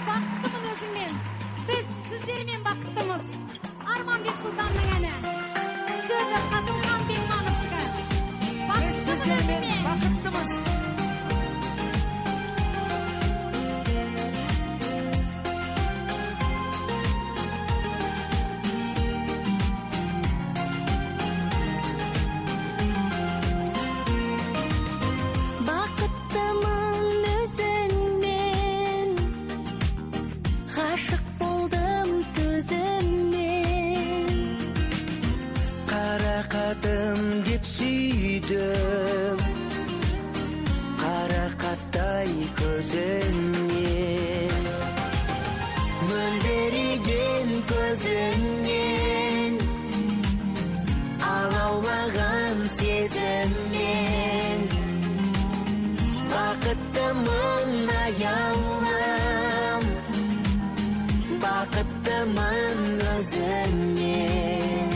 Бақыттымын өзіңмен. Біз сіздермен бақыттымыз. Арманбек Сұлтанның әні. Сөзі Қасымхан Бекмановтікі. Біз сіздермен бақыттымыз. Деп сүйдім қарақаттай көзіңнен мөлдіреген көзіңнен алаулаған сезіммен бақыттымын аяулым бақыттымын өзіңнен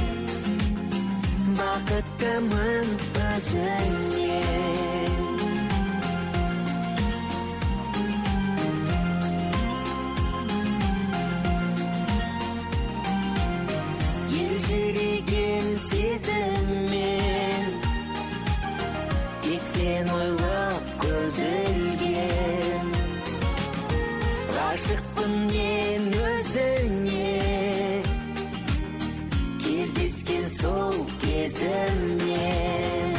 бақыттымын өзіңнен елжіреген сезіммен тек сен ойлап көз ілген ғашықпын мен өзіңе кездескен сол кезімнен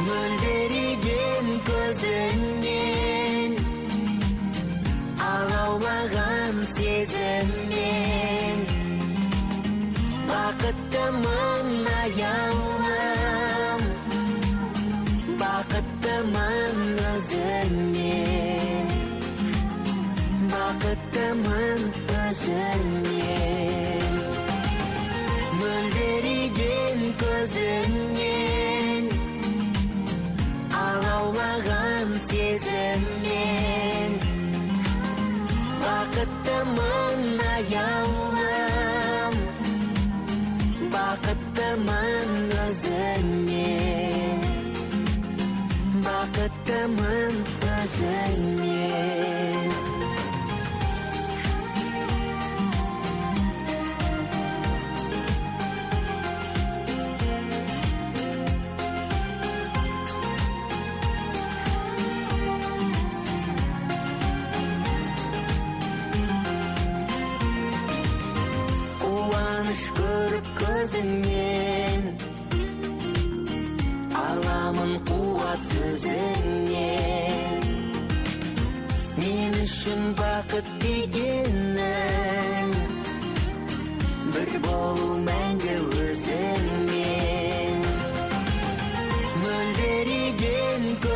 мөлдіреген көзіңнен алаулаған сезіммен бақыттымын аяулым бақыттымын өзіңнен бақыттымын өзіңнен мөлдіреген көзіңнен алаулаған сезіммен бақыттымын аяулым бақыттымын өзіңнен бақыттымын өзіңнен көріп көзіңнен аламын қуат сөзіңнен мен үшін бақыт дегенің бір болу мәңгі өзің